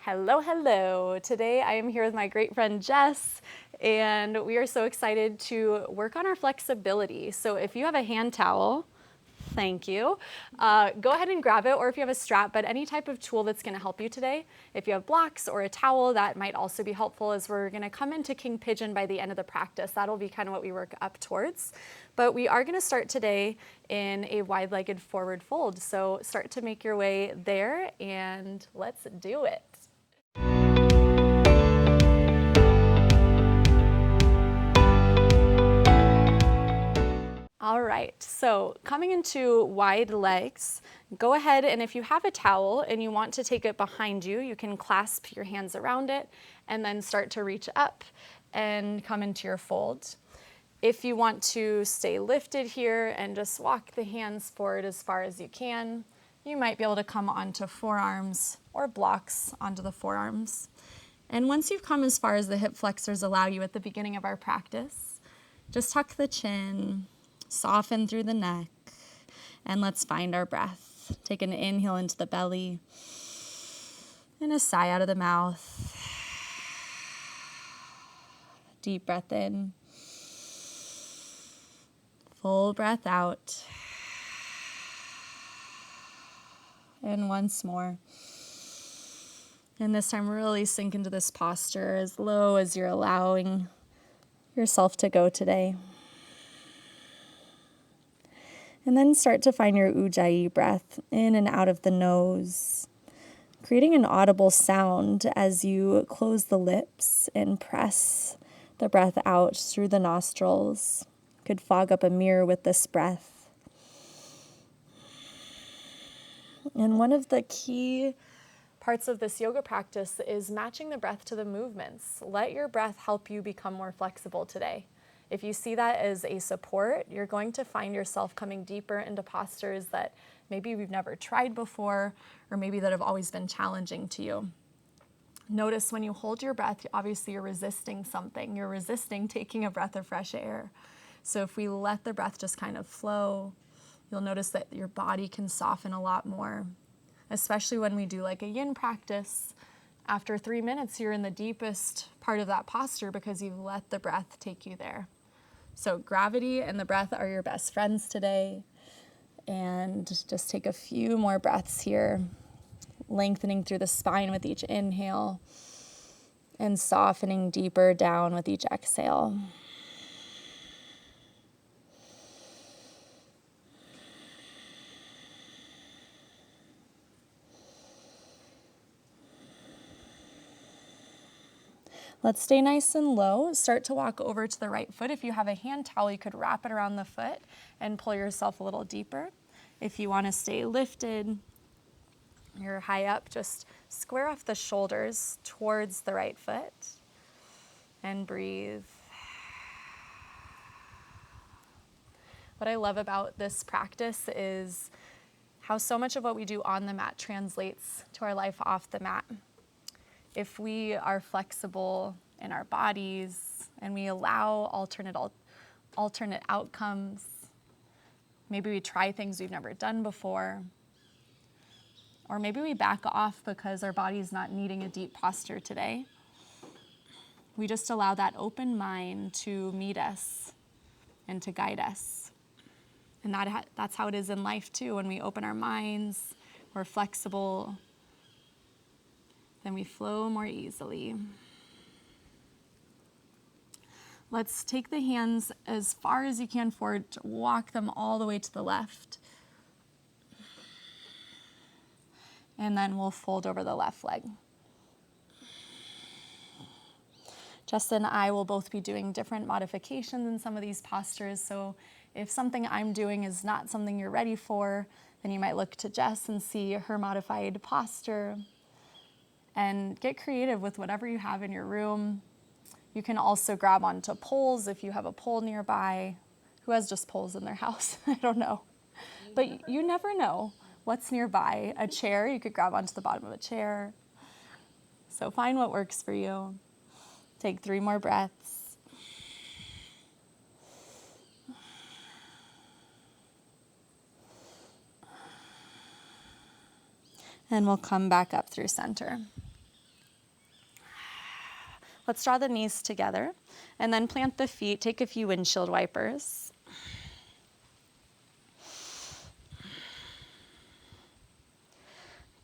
Hello, hello. Today I am here with my great friend Jess, and we are so excited to work on our flexibility. So if you have a hand towel, thank you, go ahead and grab it, or if you have a strap, but any type of tool that's gonna help you today. If you have blocks or a towel, that might also be helpful, as we're gonna come into King Pigeon by the end of the practice. That'll be kind of what we work up towards. But we are gonna start today in a wide-legged forward fold. So start to make your way there, and let's do it. All right, so coming into wide legs, go ahead, and if you have a towel and you want to take it behind you, you can clasp your hands around it and then start to reach up and come into your fold. If you want to stay lifted here and just walk the hands forward as far as you can, you might be able to come onto forearms or blocks onto the forearms. And once you've come as far as the hip flexors allow you at the beginning of our practice, just tuck the chin, soften through the neck, and let's find our breath. Take an inhale into the belly and a sigh out of the mouth. Deep breath in, full breath out, and once more. And this time really sink into this posture as low as you're allowing yourself to go today. And then start to find your ujjayi breath in and out of the nose, creating an audible sound as you close the lips and press the breath out through the nostrils. Could fog up a mirror with this breath. And one of the key parts of this yoga practice is matching the breath to the movements. Let your breath help you become more flexible today. If you see that as a support, you're going to find yourself coming deeper into postures that maybe we've never tried before, or maybe that have always been challenging to you. Notice when you hold your breath, obviously you're resisting something. You're resisting taking a breath of fresh air. So if we let the breath just kind of flow, you'll notice that your body can soften a lot more, especially when we do like a yin practice. After 3 minutes, you're in the deepest part of that posture because you've let the breath take you there. So gravity and the breath are your best friends today. And just take a few more breaths here, lengthening through the spine with each inhale and softening deeper down with each exhale. Let's stay nice and low. Start to walk over to the right foot. If you have a hand towel, you could wrap it around the foot and pull yourself a little deeper. If you want to stay lifted, you're high up, just square off the shoulders towards the right foot and breathe. What I love about this practice is how so much of what we do on the mat translates to our life off the mat. If we are flexible in our bodies and we allow alternate outcomes, maybe we try things we've never done before, or maybe we back off because our body's not needing a deep posture today. We just allow that open mind to meet us and to guide us. And that's how it is in life too. When we open our minds, we're flexible, then we flow more easily. Let's take the hands as far as you can forward, walk them all the way to the left. And then we'll fold over the left leg. Justin and I will both be doing different modifications in some of these postures, so if something I'm doing is not something you're ready for, then you might look to Jess and see her modified posture. And get creative with whatever you have in your room. You can also grab onto poles if you have a pole nearby. Who has just poles in their house? I don't know. But you never know what's nearby. A chair, you could grab onto the bottom of a chair. So find what works for you. Take 3 more breaths. And we'll come back up through center. Let's draw the knees together and then plant the feet. Take a few windshield wipers.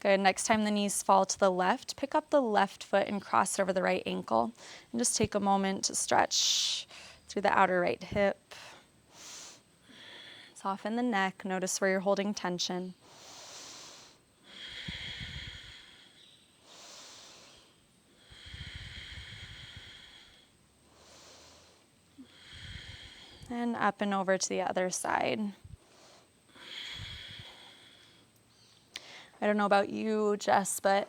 Good. Next time the knees fall to the left, pick up the left foot and cross it over the right ankle. And just take a moment to stretch through the outer right hip. Soften the neck. Notice where you're holding tension. And up and over to the other side. I don't know about you, Jess, but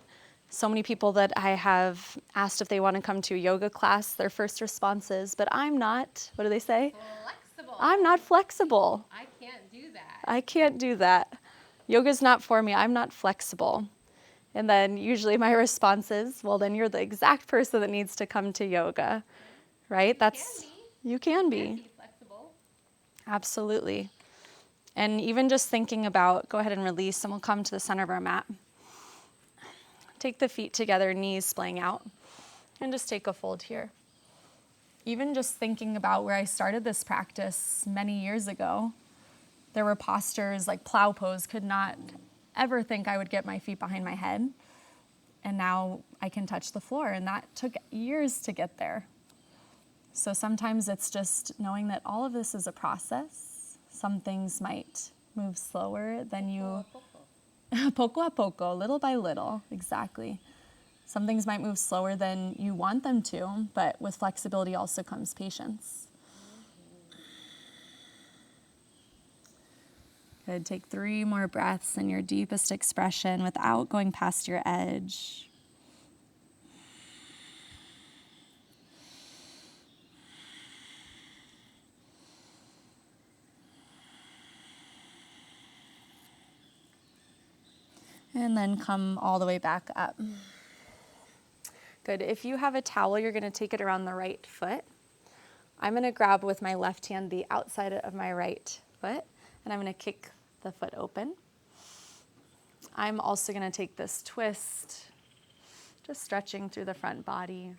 so many people that I have asked if they want to come to a yoga class, their first response is, but I'm not, what do they say? Flexible. I'm not flexible. I can't do that. I can't do that. Yoga's not for me. I'm not flexible. And then usually my response is, well, then you're the exact person that needs to come to yoga, right? You can be. Flexible. Absolutely. And even just thinking about, go ahead and release, and we'll come to the center of our mat. Take the feet together, knees splaying out, and just take a fold here. Even just thinking about where I started this practice many years ago, there were postures like plow pose, could not ever think I would get my feet behind my head. And now I can touch the floor, and that took years to get there. So sometimes it's just knowing that all of this is a process. Some things might move slower than you, poco a poco, little by little, exactly. Some things might move slower than you want them to, but with flexibility also comes patience. Good, take 3 more breaths in your deepest expression without going past your edge. And then come all the way back up. Good. If you have a towel, you're going to take it around the right foot. I'm going to grab with my left hand the outside of my right foot, and I'm going to kick the foot open. I'm also going to take this twist, just stretching through the front body.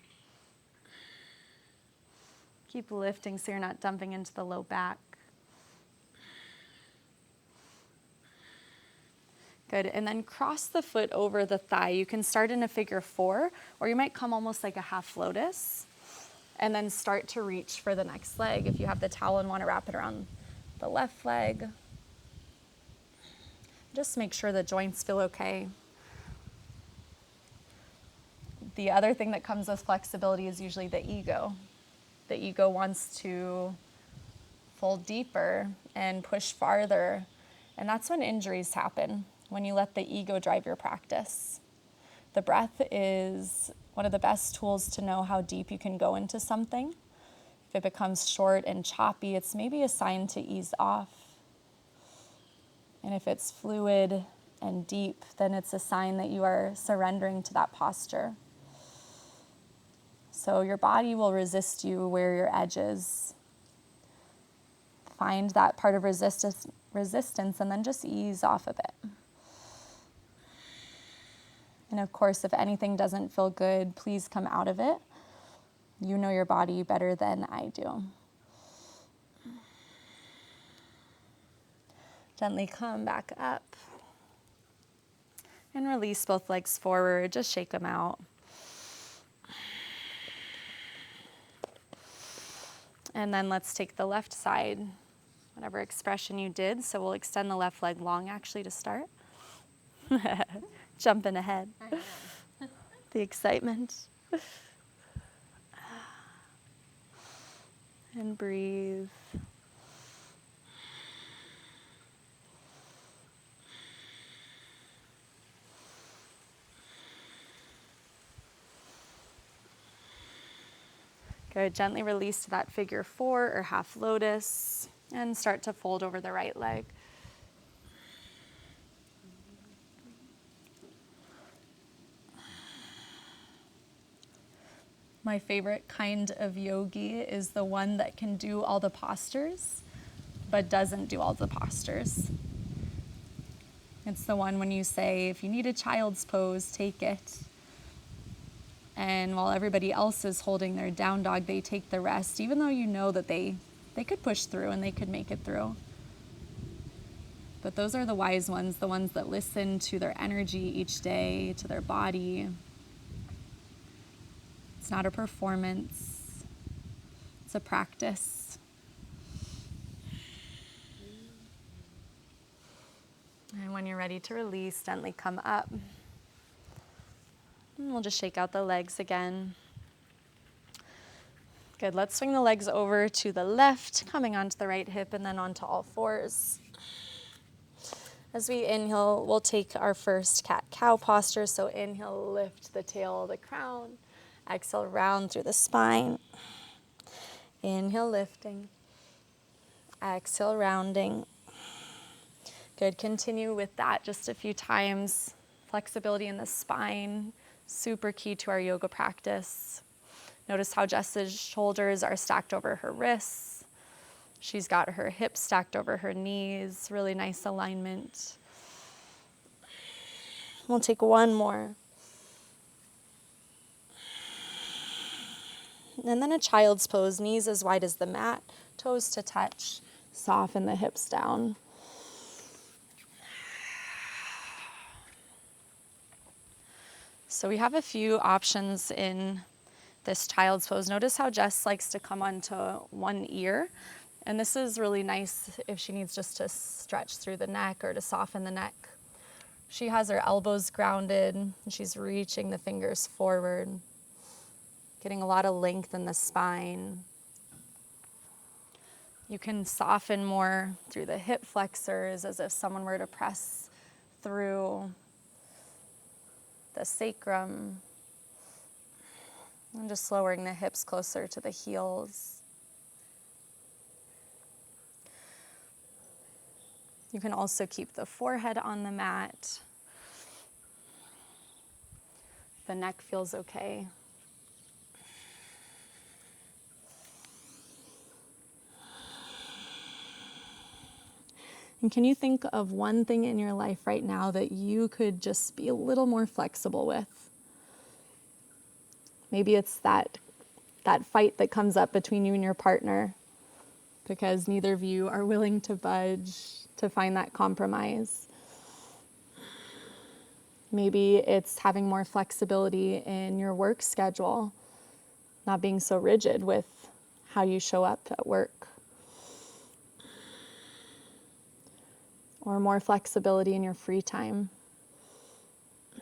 Keep lifting so you're not dumping into the low back. Good, and then cross the foot over the thigh. You can start in a figure 4, or you might come almost like a half lotus, and then start to reach for the next leg. If you have the towel and want to wrap it around the left leg, just make sure the joints feel okay. The other thing that comes with flexibility is usually the ego. The ego wants to fold deeper and push farther, and that's when injuries happen. When you let the ego drive your practice. The breath is one of the best tools to know how deep you can go into something. If it becomes short and choppy, it's maybe a sign to ease off. And if it's fluid and deep, then it's a sign that you are surrendering to that posture. So your body will resist you where your edge is. Find that part of resistance and then just ease off of it. And of course, if anything doesn't feel good, please come out of it. You know your body better than I do. Gently come back up. And release both legs forward. Just shake them out. And then let's take the left side, whatever expression you did. So we'll extend the left leg long actually to start. Jumping ahead. The excitement. And breathe. Good. Gently release to that figure 4 or half lotus and start to fold over the right leg. My favorite kind of yogi is the one that can do all the postures, but doesn't do all the postures. It's the one when you say, if you need a child's pose, take it. And while everybody else is holding their down dog, they take the rest, even though you know that they could push through and they could make it through. But those are the wise ones, the ones that listen to their energy each day, to their body. It's not a performance, it's a practice. And when you're ready to release, gently come up. And we'll just shake out the legs again. Good, let's swing the legs over to the left, coming onto the right hip and then onto all fours. As we inhale, we'll take our first cat-cow posture. So inhale, lift the tail, the crown. Exhale, round through the spine. Inhale, lifting. Exhale, rounding. Good, continue with that just a few times. Flexibility in the spine, super key to our yoga practice. Notice how Jess's shoulders are stacked over her wrists. She's got her hips stacked over her knees, really nice alignment. We'll take one more. And then a child's pose, knees as wide as the mat, toes to touch, soften the hips down. So we have a few options in this child's pose. Notice how Jess likes to come onto one ear. And this is really nice if she needs just to stretch through the neck or to soften the neck. She has her elbows grounded, and she's reaching the fingers forward, getting a lot of length in the spine. You can soften more through the hip flexors as if someone were to press through the sacrum. And just lowering the hips closer to the heels. You can also keep the forehead on the mat. The neck feels okay. And can you think of one thing in your life right now that you could just be a little more flexible with? Maybe it's that fight that comes up between you and your partner because neither of you are willing to budge, to find that compromise. Maybe it's having more flexibility in your work schedule, not being so rigid with how you show up at work. Or more flexibility in your free time.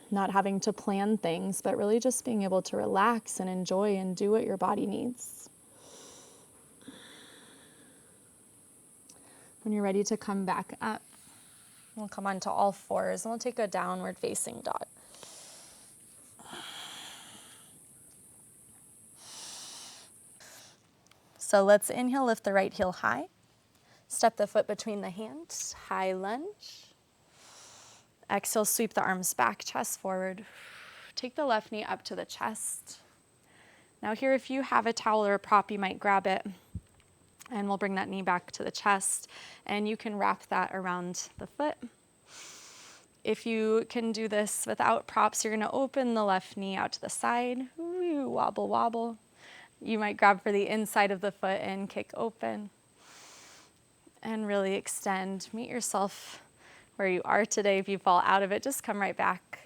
Not having to plan things, but really just being able to relax and enjoy and do what your body needs. When you're ready to come back up, we'll come onto all fours and we'll take a downward facing dog. So let's inhale, lift the right heel high. Step the foot between the hands, high lunge. Exhale, sweep the arms back, chest forward. Take the left knee up to the chest. Now here, if you have a towel or a prop, you might grab it. And we'll bring that knee back to the chest. And you can wrap that around the foot. If you can do this without props, you're going to open the left knee out to the side. Ooh, wobble, wobble. You might grab for the inside of the foot and kick open. And really extend. Meet yourself where you are today. If you fall out of it, just come right back.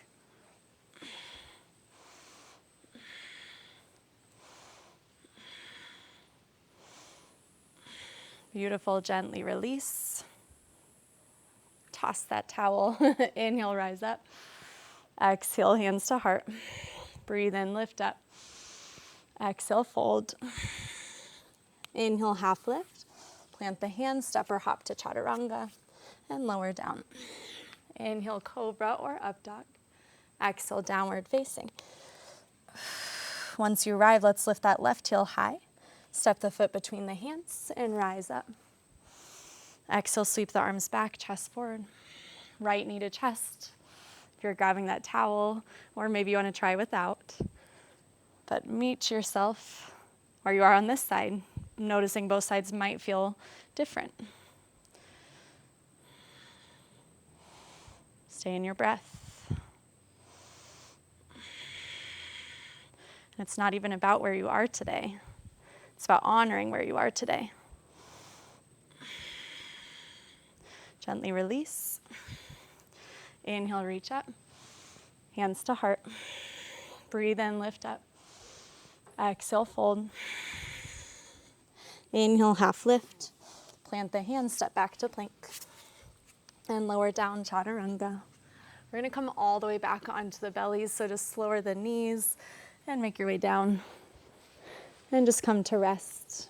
Beautiful, gently release. Toss that towel. Inhale, rise up. Exhale, hands to heart. Breathe in, lift up. Exhale, fold. Inhale, half lift. Plant the hands, step or hop to chaturanga, and lower down. Inhale, cobra or up dog. Exhale, downward facing. Once you arrive, let's lift that left heel high. Step the foot between the hands and rise up. Exhale, sweep the arms back, chest forward. Right knee to chest. If you're grabbing that towel, or maybe you want to try without. But meet yourself where you are on this side. Noticing both sides might feel different. Stay in your breath. And it's not even about where you are today. It's about honoring where you are today. Gently release. Inhale, reach up. Hands to heart. Breathe in, lift up. Exhale, fold. Inhale, half lift. Plant the hands, step back to plank. And lower down, chaturanga. We're going to come all the way back onto the bellies, so just lower the knees and make your way down. And just come to rest.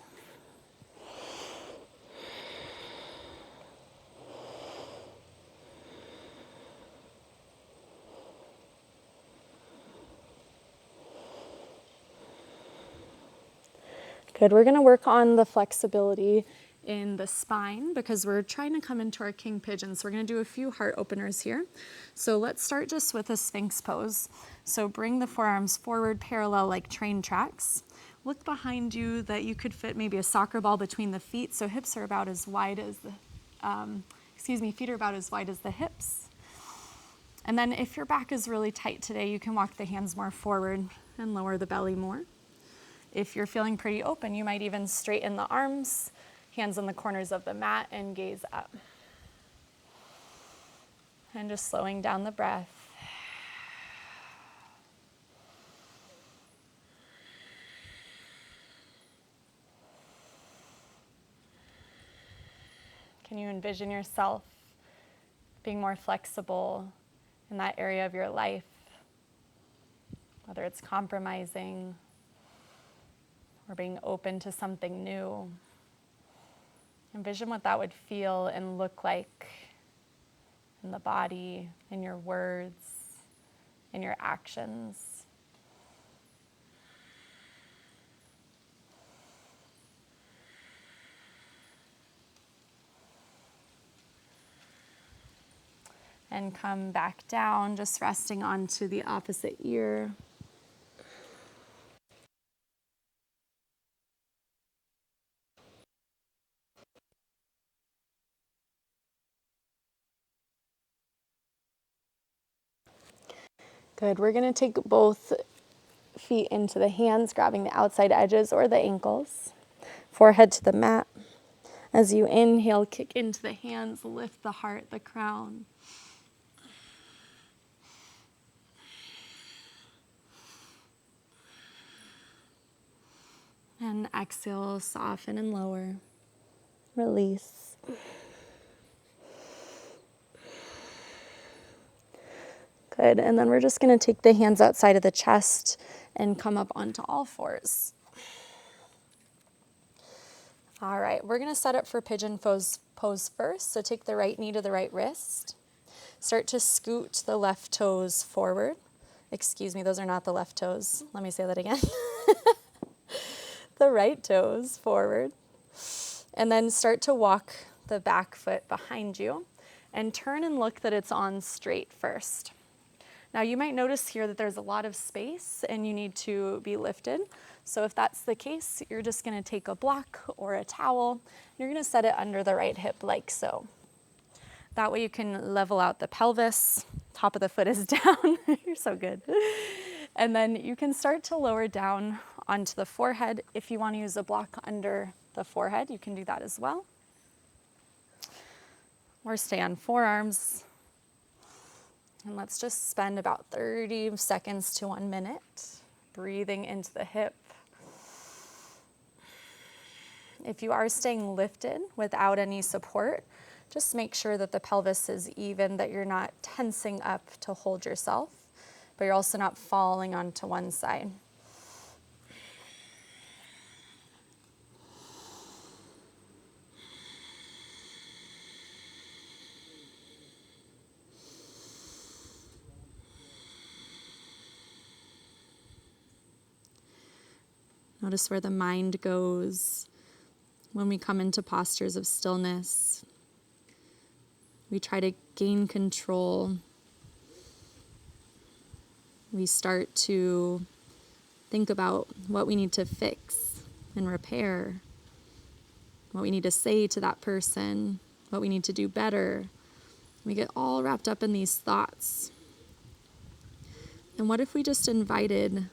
Good. We're going to work on the flexibility in the spine because we're trying to come into our King Pigeon. So we're going to do a few heart openers here. So let's start just with a Sphinx pose. So bring the forearms forward parallel like train tracks. Look behind you that you could fit maybe a soccer ball between the feet. So hips are about as wide as the, feet are about as wide as the hips. And then if your back is really tight today, you can walk the hands more forward and lower the belly more. If you're feeling pretty open, you might even straighten the arms, hands on the corners of the mat, and gaze up. And just slowing down the breath. Can you envision yourself being more flexible in that area of your life? Whether it's compromising or being open to something new. Envision what that would feel and look like in the body, in your words, in your actions. And come back down, just resting onto the opposite ear. Good. We're going to take both feet into the hands, grabbing the outside edges or the ankles. Forehead to the mat. As you inhale, kick into the hands, lift the heart, the crown. And exhale, soften and lower. Release. Good. And then we're just going to take the hands outside of the chest and come up onto all fours. All right, we're going to set up for pigeon pose first. So take the right knee to the right wrist. Start to scoot the left toes forward. Excuse me, those are not the left toes. Let me say that again. The right toes forward. And then start to walk the back foot behind you and turn and look that it's on straight first. Now you might notice here that there's a lot of space and you need to be lifted. So if that's the case, you're just going to take a block or a towel. And you're going to set it under the right hip like so. That way you can level out the pelvis. Top of the foot is down. You're so good. And then you can start to lower down onto the forehead. If you want to use a block under the forehead, you can do that as well. Or stay on forearms. And let's just spend about 30 seconds to 1 minute breathing into the hip. If you are staying lifted without any support, just make sure that the pelvis is even, that you're not tensing up to hold yourself, but you're also not falling onto one side. Notice where the mind goes when we come into postures of stillness. We try to gain control. We start to think about what we need to fix and repair, what we need to say to that person, what we need to do better. We get all wrapped up in these thoughts. And what if we just invited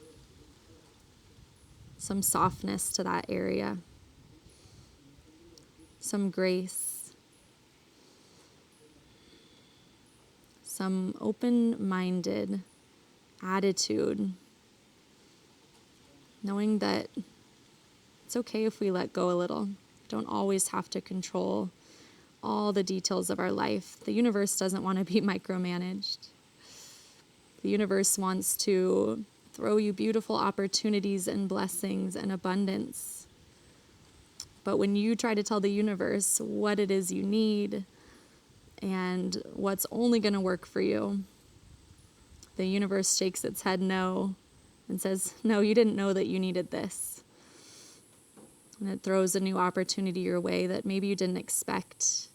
some softness to that area, some grace, some open-minded attitude, knowing that it's okay if we let go a little. Don't always have to control all the details of our life. The universe doesn't want to be micromanaged. The universe wants to throw you beautiful opportunities and blessings and abundance. But when you try to tell the universe what it is you need and what's only going to work for you, the universe shakes its head no and says, no, you didn't know that you needed this. And it throws a new opportunity your way that maybe you didn't expect.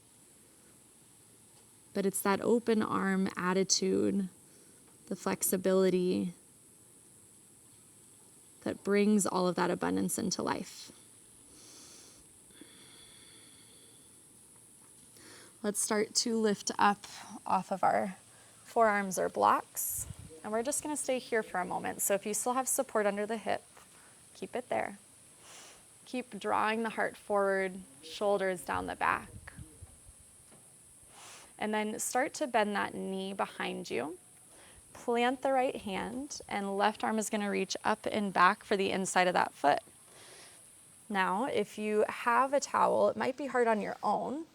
But it's that open arm attitude, the flexibility that brings all of that abundance into life. Let's start to lift up off of our forearms or blocks. And we're just going to stay here for a moment. So if you still have support under the hip, keep it there. Keep drawing the heart forward, shoulders down the back. And then start to bend that knee behind you. Plant the right hand, and left arm is going to reach up and back for the inside of that foot. Now, if you have a towel, it might be hard on your own.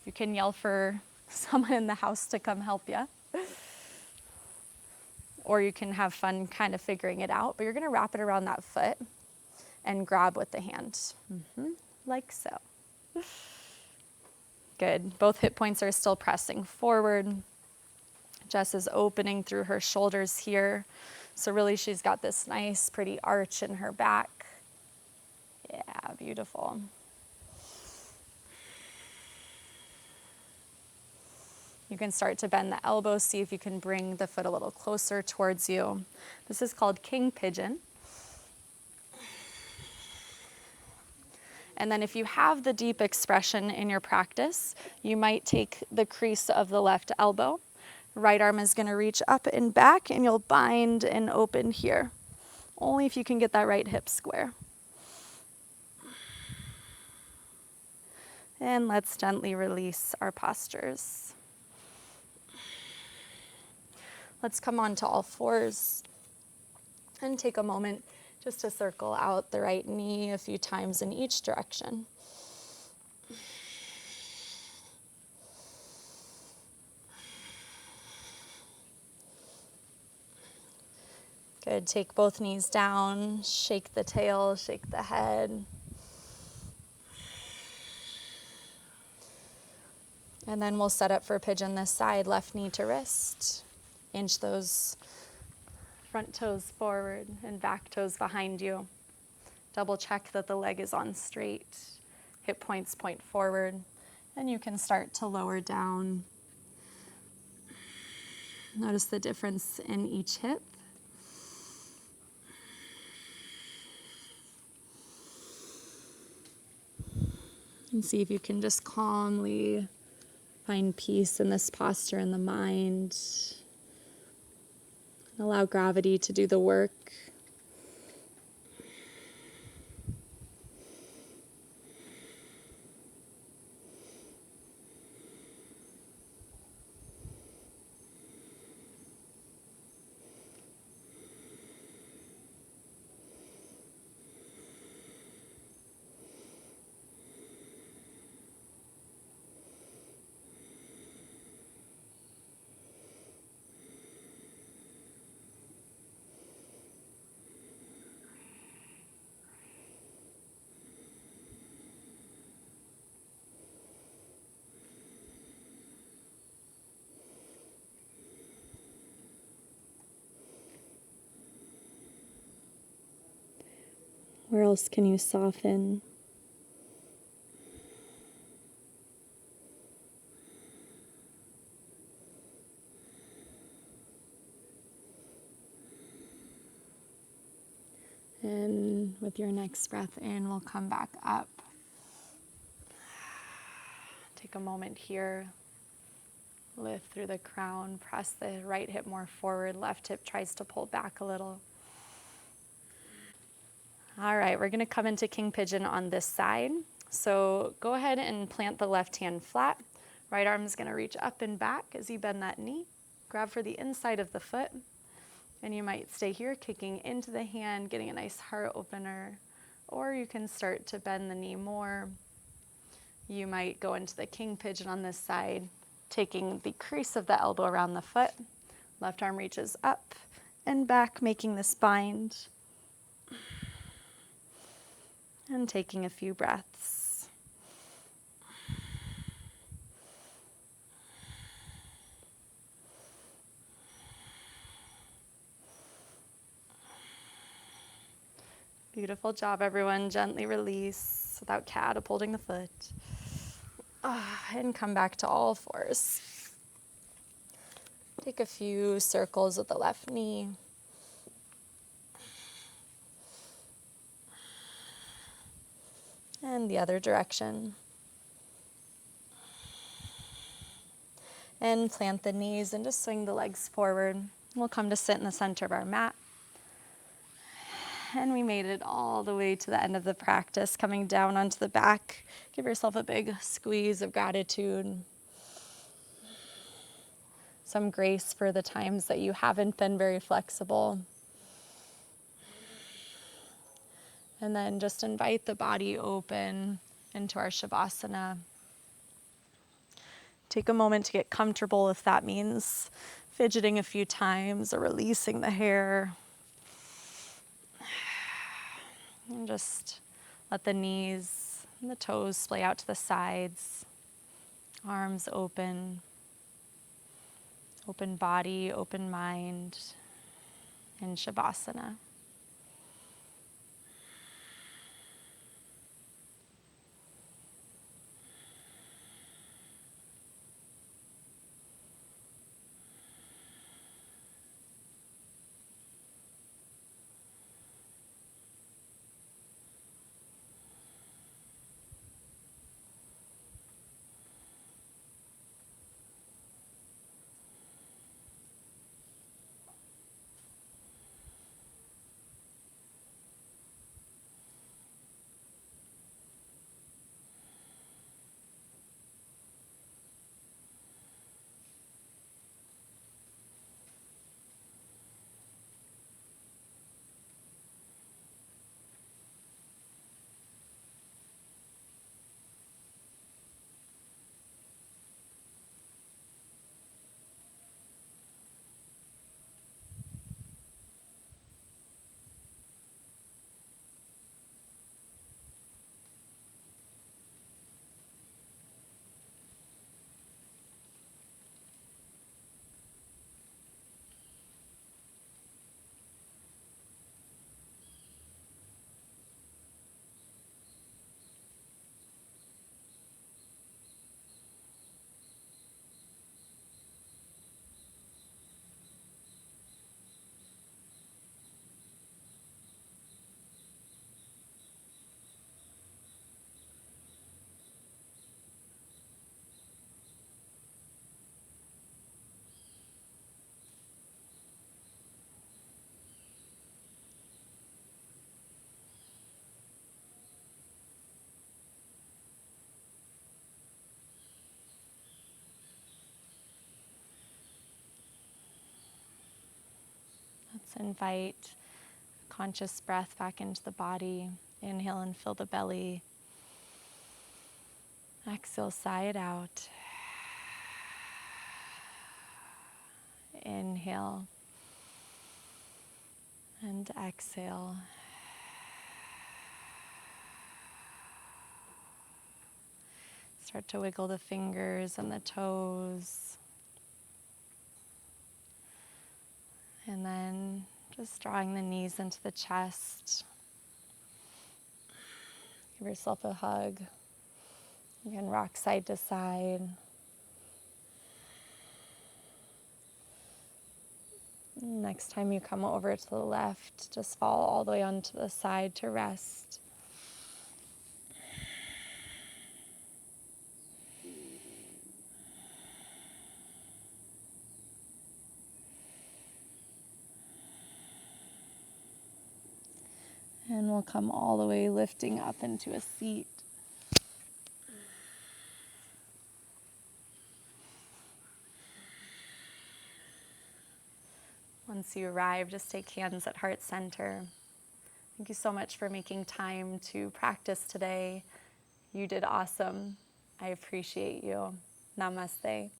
You can yell for someone in the house to come help you. Or you can have fun kind of figuring it out, but you're going to wrap it around that foot and grab with the hand, like so. Good. Both hip points are still pressing forward. Jess is opening through her shoulders here. So really she's got this nice, pretty arch in her back. Yeah, beautiful. You can start to bend the elbows, see if you can bring the foot a little closer towards you. This is called King Pigeon. And then if you have the deep expression in your practice, you might take the crease of the left elbow. Right arm is going to reach up and back, and you'll bind and open here. Only if you can get that right hip square. And let's gently release our postures. Let's come on to all fours and take a moment just to circle out the right knee a few times in each direction. Good. Take both knees down, shake the tail, shake the head. And then we'll set up for pigeon this side, left knee to wrist. Inch those front toes forward and back toes behind you. Double check that the leg is on straight. Hip points point forward. And you can start to lower down. Notice the difference in each hip. And see if you can just calmly find peace in this posture in the mind. Allow gravity to do the work. Where else can you soften? And with your next breath in, we'll come back up. Take a moment here. Lift through the crown. Press the right hip more forward. Left hip tries to pull back a little. All right, we're gonna come into King Pigeon on this side. So go ahead and plant the left hand flat. Right arm's gonna reach up and back as you bend that knee. Grab for the inside of the foot. And you might stay here, kicking into the hand, getting a nice heart opener. Or you can start to bend the knee more. You might go into the King Pigeon on this side, taking the crease of the elbow around the foot. Left arm reaches up and back, making this bind. And taking a few breaths. Beautiful job, everyone. Gently release without catapulting the foot. And come back to all fours. Take a few circles with the left knee. And the other direction. And plant the knees and just swing the legs forward. We'll come to sit in the center of our mat. And we made it all the way to the end of the practice, coming down onto the back. Give yourself a big squeeze of gratitude. Some grace for the times that you haven't been very flexible. And then just invite the body open into our Shavasana. Take a moment to get comfortable if that means fidgeting a few times or releasing the hair. And just let the knees and the toes splay out to the sides. Arms open. Open body, open mind in Shavasana. Let's invite conscious breath back into the body. Inhale and fill the belly. Exhale, sigh it out. Inhale and exhale. Start to wiggle the fingers and the toes. And then just drawing the knees into the chest. Give yourself a hug. You can rock side to side. Next time you come over to the left, just fall all the way onto the side to rest. And we'll come all the way lifting up into a seat. Once you arrive, just take hands at heart center. Thank you so much for making time to practice today. You did awesome. I appreciate you. Namaste.